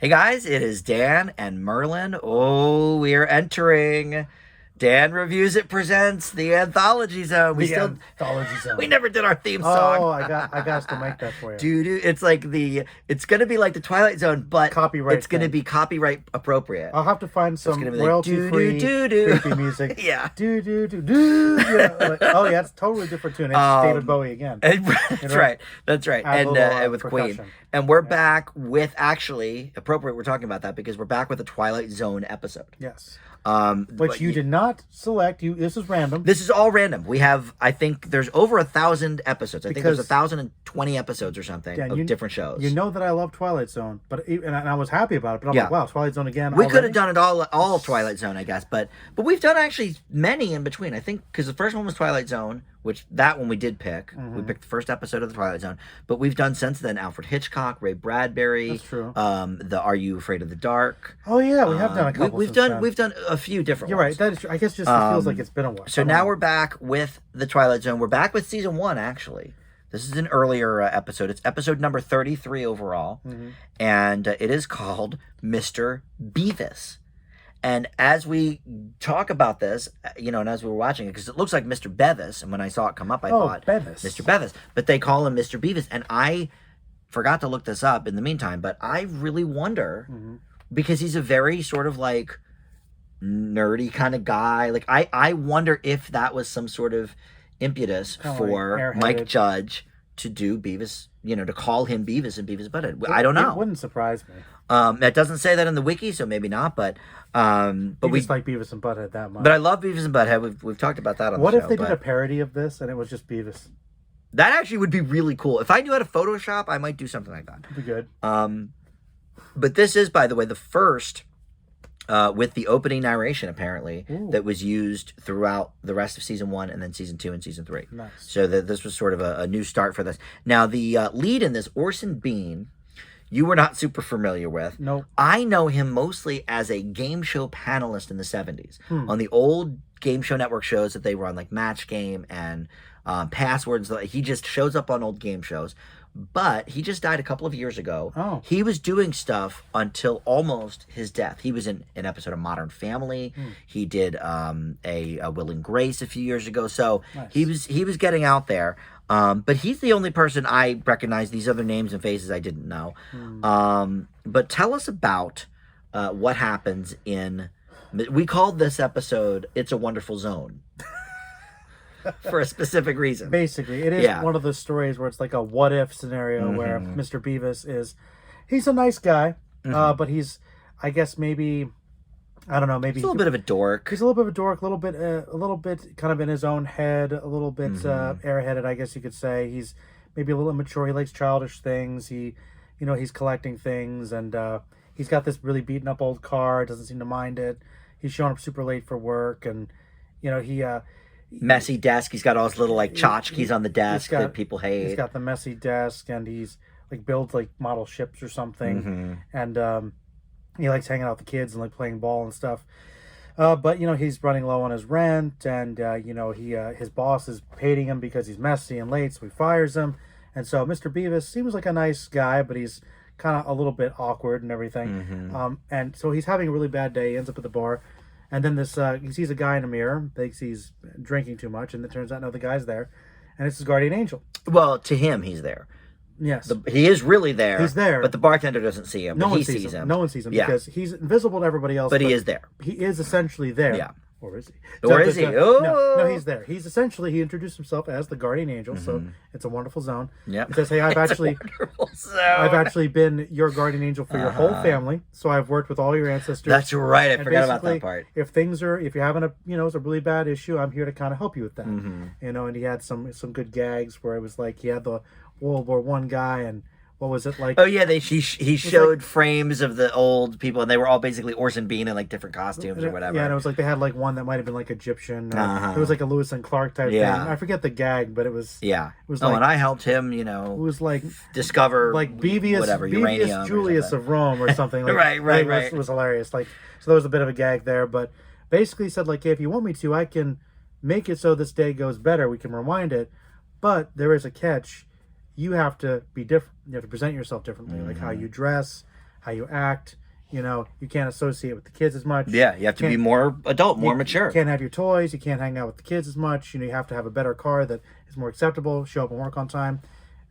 Hey guys, it is Dan and Merlin. Oh, we are entering Dan Reviews It Presents the Anthology Zone. Anthology Zone. We never did our theme song. Oh, I got to make that for you. Dude, it's gonna be like the Twilight Zone, but Copyright it's gonna thing. be copyright appropriate. I'll have to find some gonna be like, royalty-free doo-doo-doo-doo. creepy music. Yeah. Do do do do. Yeah, oh yeah, it's a totally different tune. It's David Bowie again. That's right. That's right. Add a little, And with Queen. percussion. And we're back with actually appropriate. We're talking about that because we're back with a Twilight Zone episode. Yes. Which Which you did not select. This is random. This is all random. We have, I think, there's over 1,000 episodes. I think there's Because- 1,020 episodes or something Dan, of different shows. You know that I love Twilight Zone, and I was happy about it. But I'm Yeah. like, wow, Twilight Zone again. We could already? have done it all Twilight Zone, I guess, but we've done actually many in between. I think because the first one was Twilight Zone, which that one we did pick. We picked the first episode of the Twilight Zone, but we've done since then Alfred Hitchcock, Ray Bradbury. That's true. The Are You Afraid of the Dark? Oh yeah, we have done a couple. We've since done then. we've done a few different. You're ones. right. That is true. I guess just it feels like it's been a while. So now we're back with the Twilight Zone. We're back with season 1, actually. This is an earlier episode. It's episode number 33 overall, and it is called Mr. Bevis. And as we talk about this, and as we were watching it, because it looks like Mr. Bevis, and when I saw it come up, I thought Bevis. Mr. Bevis, but they call him Mr. Bevis, and I forgot to look this up in the meantime, but I really wonder, because he's a very sort of like nerdy kind of guy. Like I wonder if that was some sort of impetus Kinda for like Mike airheaded. Judge to do Beavis, to call him Beavis and Beavis Butthead. I don't know. It wouldn't surprise me. That doesn't say that in the wiki, so maybe not. But You we just like Beavis and Butthead that much. but I love Beavis and Butthead. We've talked about that on What the if show. they did but a parody of this and it was just Beavis? that actually would be really cool. If I knew how to Photoshop, I might do something like that. It'd be good. But this is, by the way, the first with the opening narration, apparently, Ooh. that was used throughout the rest of season 1 and then season 2 and season 3. Nice. So this was sort of a new start for this. Now, the lead in this, Orson Bean, you were not super familiar with. Nope. I know him mostly as a game show panelist in the 70s on the old Game Show Network shows that they run, like Match Game and Passwords. He just shows up on old game shows. But he just died a couple of years ago. Oh. He was doing stuff until almost his death. He was in an episode of Modern Family. He did a Will and Grace a few years ago. So Nice. he was getting out there. But he's the only person I recognize. These other names and faces I didn't know. But tell us about what happens in... We called this episode It's a Wonderful Zone. For a specific reason. Basically, it is one of those stories where it's like a what if scenario where Mr. Beavis he's a nice guy, but he's, I guess maybe, I don't know, maybe He's a little bit of a dork. he's a little bit of a dork, a little bit kind of in his own head, a little bit airheaded, I guess you could say. He's maybe a little immature. He likes childish things. He's collecting things, and he's got this really beaten up old car. Doesn't seem to mind it. He's showing up super late for work, and Messy desk. He's got all his little like tchotchkes on the desk that people hate. He's got the messy desk, and he's like builds like model ships or something, and he likes hanging out with the kids and like playing ball and stuff. But he's running low on his rent, and his boss is hating him because he's messy and late, so he fires him. And so Mr. Beavis seems like a nice guy, but he's kind of a little bit awkward and everything. And so he's having a really bad day. He ends up at the bar. And then he sees a guy in a mirror, thinks he's drinking too much, and it turns out, no, the guy's there. And it's his guardian angel. Well, to him, he's there. Yes. He is really there. He's there. But the bartender doesn't see him. No but one he sees him. No one sees him Yeah. because he's invisible to everybody else. But he is there. He is essentially there. Yeah. Or is he? Or is he? Oh. No, he's there. He introduced himself as the guardian angel, so it's a wonderful zone. Yep. He says, hey, I've actually been your guardian angel for your whole family, so I've worked with all your ancestors. That's right. I And forgot about that basically, part. if you're having a really bad issue, I'm here to kind of help you with that. And he had some good gags where it was like he had the World War I guy, and what was it like? Oh yeah, he showed frames of the old people, and they were all basically Orson Bean in like different costumes or whatever. Yeah, and it was like they had like one that might have been like Egyptian. It was like a Lewis and Clark type thing. I forget the gag, but it was. Yeah. It was and I helped him, It was like discover like Bevis uranium Julius of Rome or something. Like, right. It was hilarious. Like, so there was a bit of a gag there, but basically said like, hey, if you want me to, I can make it so this day goes better. We can rewind it, but there is a catch. You have to be different. You have to present yourself differently, like how you dress, how you act. You know, you can't associate with the kids as much. Yeah, you have to be more adult, more mature. You can't have your toys. You can't hang out with the kids as much. You know, you have to have a better car that is more acceptable, show up and work on time.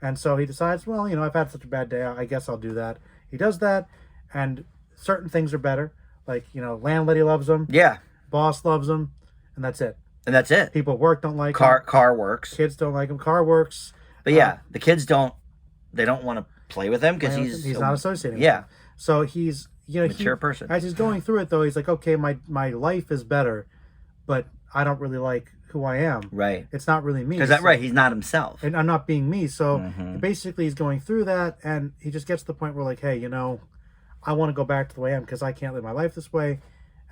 And so he decides, well, you know, I've had such a bad day. I guess I'll do that. He does that, and certain things are better. Like, you know, landlady loves him. Yeah. Boss loves him, and that's it. And that's it. People at work don't like him. Car works. Kids don't like him. Car works. But yeah, the kids don't want to play with him because he's not associating with yeah. him. So he's, you know, mature person. As he's going through it, though, he's like, okay, my life is better, but I don't really like who I am. Right. It's not really me. Because right, he's not himself. And I'm not being me. So basically he's going through that, and he just gets to the point where, like, hey, you know, I want to go back to the way I am because I can't live my life this way.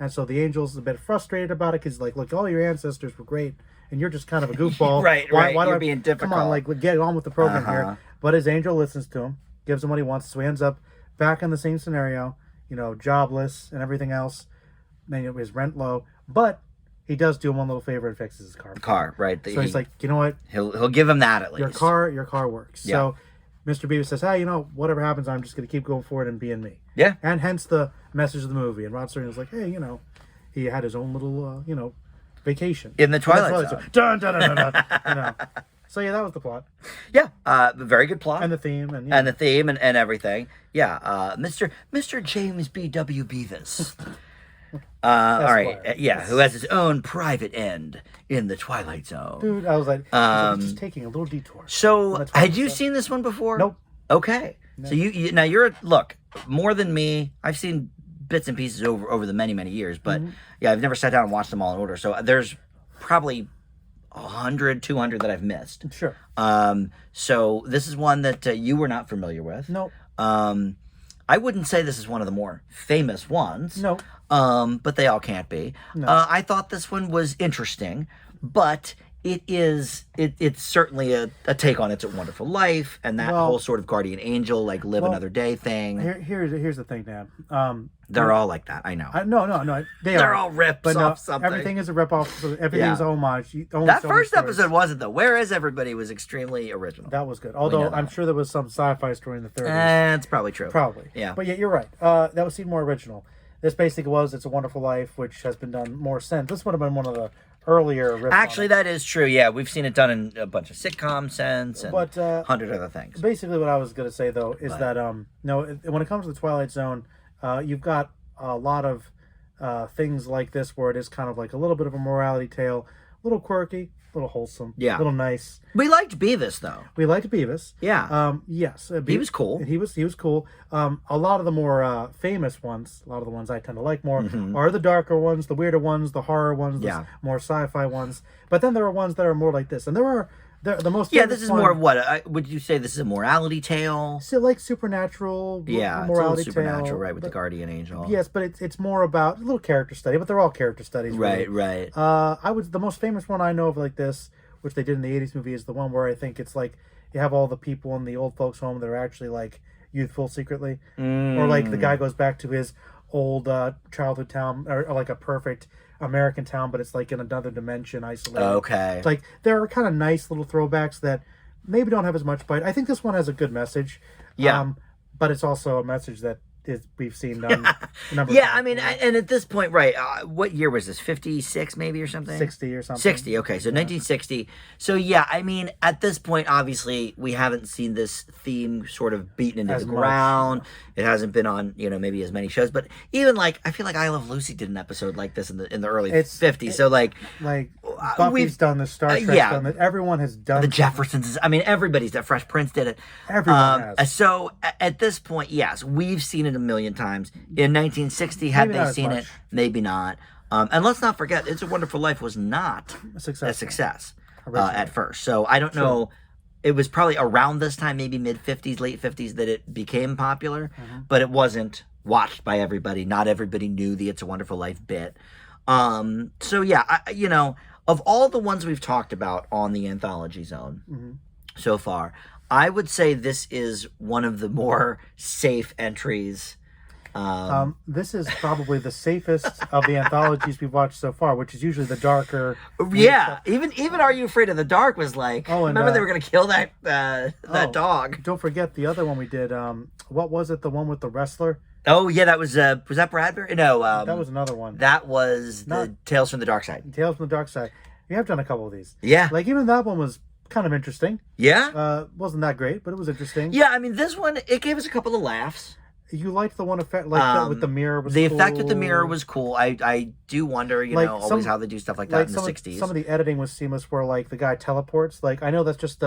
And so the angel's a bit frustrated about it because, like, look, all your ancestors were great, and you're just kind of a goofball. Right. Why You're being difficult. Come on, like, get on with the program here. But his angel listens to him, gives him what he wants, so he ends up back in the same scenario, you know, jobless and everything else. Then his rent low, but he does do him one little favor and fixes his car. The car, right? So he's like, you know what? He'll give him that at least. Your car works. Yeah. So Mr. Beavis says, hey, you know, whatever happens, I'm just going to keep going forward and being me. Yeah. And hence the message of the movie. And Rod Serling was like, hey, you know, he had his own little, you know, vacation. In the Twilight Zone. Dun, dun, dun, dun, dun, you know. So yeah, that was the plot. Yeah, very good plot. And the theme. And, the theme and everything. Yeah, Mr. James B.W. Bevis. All right, yeah, who has his own private end in the Twilight Zone. Dude, I was like, just taking a little detour. So, had you seen this one before? Nope. Okay. No. So now look, more than me. I've seen bits and pieces over the many years, but yeah, I've never sat down and watched them all in order. So there's probably 100, 200 that I've missed. Sure. So this is one that you were not familiar with. Nope. I wouldn't say this is one of the more famous ones. No. But they all can't be. No. I thought this one was interesting, but it's certainly a take on It's a Wonderful Life and that whole sort of guardian angel, like live another day thing. Here's the thing, Dan. They're all like that. I know. No. They're all rips off something. Everything is a rip off. Everything's a homage. That first episode wasn't though. Whereas Everybody was extremely original. That was good. Although I'm sure there was some sci-fi story in the 30s. It's probably true. Probably. Yeah. But yeah, you're right. That was more original. This basically was It's a Wonderful Life, which has been done more since. This would have been one of the earlier riffs. Actually, that is true. Yeah, we've seen it done in a bunch of sitcom since and 100 other things. Basically, what I was going to say, though, is that when it comes to the Twilight Zone, you've got a lot of things like this where it is kind of like a little bit of a morality tale, a little quirky, a little wholesome, a little nice. We liked Bevis, though. We liked Bevis. Yeah. Yes. He was cool. He was cool. A lot of the more famous ones, a lot of the ones I tend to like more, are the darker ones, the weirder ones, the horror ones, the more sci-fi ones. But then there are ones that are more like this. And there are the most famous this is more of what? Would you say this is a morality tale? So like supernatural, morality it's a supernatural, tale. Right, with the guardian angel. Yes, but it's more about a little character study, but they're all character studies. Right, really. right. The most famous one I know of like this, which they did in the 80s movie, is the one where I think it's like you have all the people in the old folks home that are actually like youthful secretly. Or like the guy goes back to his old childhood town, or like a perfect American town, but it's like in another dimension, isolated. Okay. It's like there are kind of nice little throwbacks that maybe don't have as much bite. I think this one has a good message. Yeah. But it's also a message that we've seen done a number of times. I mean, and at this point, right, what year was this? 56 maybe or something? 60 or something. 60, okay, so 1960. So yeah, I mean, at this point, obviously, we haven't seen this theme sort of beaten into the ground. It hasn't been on, maybe as many shows, but even like, I feel like I Love Lucy did an episode like this in the early 50s, so like Buffy's done this, Star Trek's done this, everyone has done the Jeffersons, I mean, everybody's done, Fresh Prince did it. Everyone has. So at this point, yes, we've seen it a million times. In 1960, had Maybe they seen it, maybe not. And let's not forget, It's a Wonderful Life was not a success at first. So I don't know. It was probably around this time, maybe mid-50s, late 50s, that it became popular. But it wasn't watched by everybody. Not everybody knew the It's a Wonderful Life bit. So yeah, of all the ones we've talked about on the Anthology Zone so far, I would say this is one of the more safe entries. This is probably the safest of the anthologies we've watched so far, which is usually the darker. Yeah, even Are You Afraid of the Dark was like, remember they were going to kill that dog. Don't forget the other one we did. What was it? The one with the wrestler? Oh yeah, that was that Bradbury? No, That was another one. that was Not- the Tales from the Dark Side. Tales from the Dark Side. We have done a couple of these. Yeah, Like even that one was kind of interesting. yeah, Wasn't that great, but it was interesting. yeah. I mean, this one it gave us a couple of laughs. You liked the one effect, like that with the mirror. Was the cool. effect with the mirror was cool. I do wonder, you Like know, some- always how they do stuff like that Like in the '60s. some of the editing was seamless, where like the guy teleports. Like I know that's just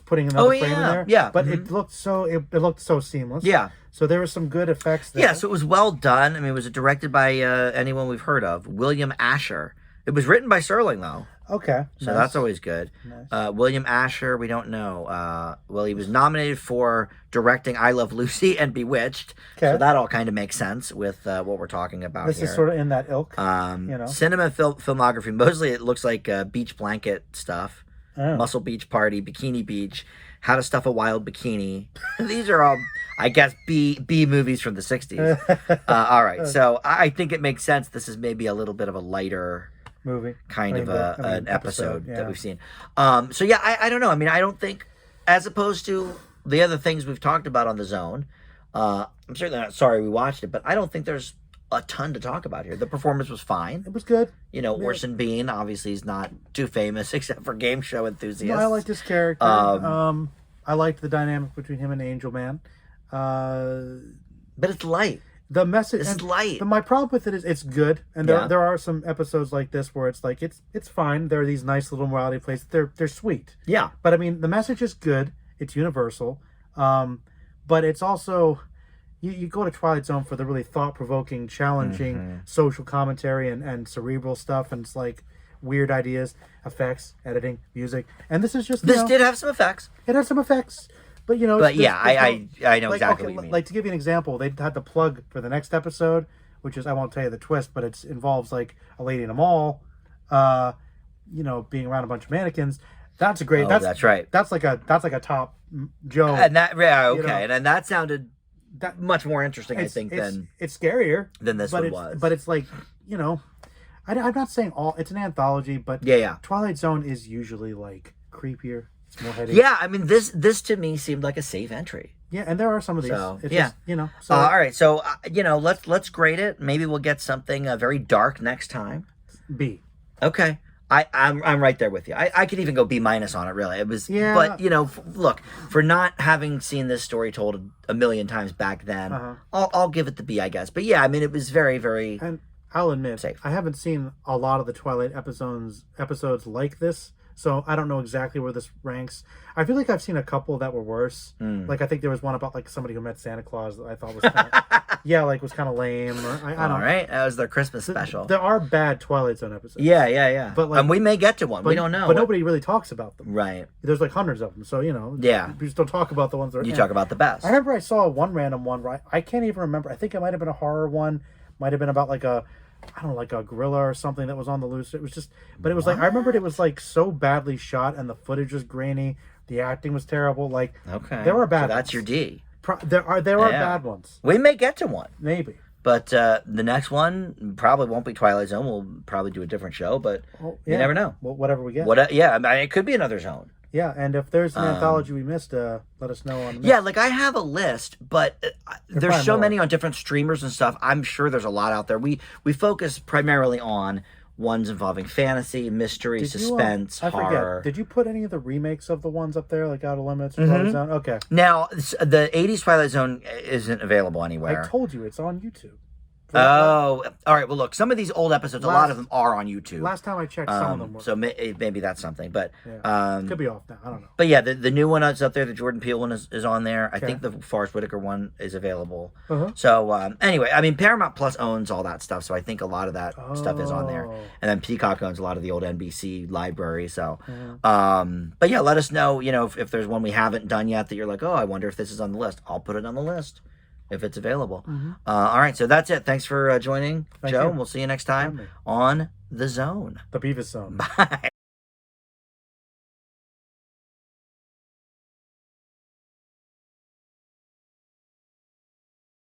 putting another frame in there. yeah. But it looked so seamless. Yeah. So there were some good effects there. Yeah, so it was well done. I mean, was it directed by anyone we've heard of? William Asher. It was written by Serling, though. Okay. So that's always good. Nice. William Asher, we don't know. Well, he was nominated for directing I Love Lucy and Bewitched. Okay. So that all kind of makes sense with what we're talking about This here. is sort of in that ilk. You know. Cinema filmography, mostly it looks like beach blanket stuff. Oh. Muscle Beach Party, Bikini Beach, How to Stuff a Wild Bikini. These are all, I guess, B movies from the 60s. All right, so I think it makes sense. This is maybe a little bit of a lighter Movie. kind of an episode yeah. that we've seen. So yeah, I don't know. I mean, I don't think, as opposed to the other things we've talked about on The Zone, I'm certainly not sorry we watched it, but I don't think there's a ton to talk about here. The performance was fine. It was good. You know, Orson Bean obviously is not too famous except for game show enthusiasts. No, I liked his character. I liked the dynamic between him and Angel Man. But it's light. The message. This is light. But my problem with it is it's good, and there are some episodes like this where it's like it's fine. There are these nice little morality plays. They're sweet. Yeah. But I mean, the message is good. It's universal. But it's also you go to Twilight Zone for the really thought provoking, challenging social commentary and cerebral stuff, and it's like weird ideas, effects, editing, music, and this is just This did have some effects. It has some effects. But you know, But yeah, I know like, exactly what you mean. Like to give you an example, they had the plug for the next episode, which is I won't tell you the twist, but it involves like a lady in a mall, you know, being around a bunch of mannequins. That's a great. Oh, that's right. That's like a top Joe. And that okay, you know, and that sounded that much more interesting, I think, it's scarier than this but one it's, was. But it's like, you know, I'm not saying it's an anthology, but yeah. Twilight Zone is usually like creepier. It's more heady. Yeah, I mean this to me seemed like a safe entry. Yeah, and there are some of these. So, It's yeah. just, you know. So All right, so you know, let's grade it. Maybe we'll get something very dark next time. B. Okay. I'm right there with you. I could even go B- on it, really. It was, Yeah. But you know, look, for not having seen this story told a million times back then, I'll give it the B, I guess. But yeah, I mean, it was very, very. And I'll admit, safe. I haven't seen a lot of the Twilight episodes like this, so I don't know exactly where this ranks. I feel like I've seen a couple that were worse. Like I think there was one about like somebody who met Santa Claus that I thought was kind of, was kind of lame. Or, I don't All know. right, that was their Christmas special. There are bad Twilight Zone episodes. Yeah. But, like- and we may get to one. We don't know. But nobody really talks about them. Right. There's like hundreds of them, so you know. Yeah. We just don't talk about the ones that are. You talk about the best. I remember I saw one random one where I can't even remember. I think it might have been a horror one. Might have been about like a gorilla or something that was on the loose. It was just, but it was like I remembered it was like so badly shot and the footage was grainy. The acting was terrible. Like Okay. there are bad. So that's ones. your D. There are bad ones. We may get to one. Maybe. But the next one probably won't be Twilight Zone. We'll probably do a different show, but you never know. Well, whatever we get. Yeah, I mean, it could be another zone. Yeah, and if there's an anthology we missed, let us know on the. Yeah, like I have a list, but there's probably so more. many on different streamers and stuff. I'm sure there's a lot out there. We focus primarily on ones involving fantasy, mystery, suspense, I horror. forget. Did you put any of the remakes of the ones up there, like Outer Limits, Twilight Zone? Okay. Now, the 80s Twilight Zone isn't available anywhere. I told you it's on YouTube. Oh, all right. Well, look, some of these old episodes, a lot of them are on YouTube. Last time I checked, some of them were. So maybe that's something. But Could be off now. I don't know. But yeah, the new one that's up there, the Jordan Peele one is on there. I think the Forrest Whitaker one is available. So anyway, I mean, Paramount Plus owns all that stuff, so I think a lot of that stuff is on there. And then Peacock owns a lot of the old NBC library. So, but yeah, let us know. You know, if there's one we haven't done yet that you're like, oh, I wonder if this is on the list. I'll put it on the list if it's available. All right, so that's it. Thanks for joining, Joe. you. And we'll see you next time on The Zone. The Bevis Zone. Bye.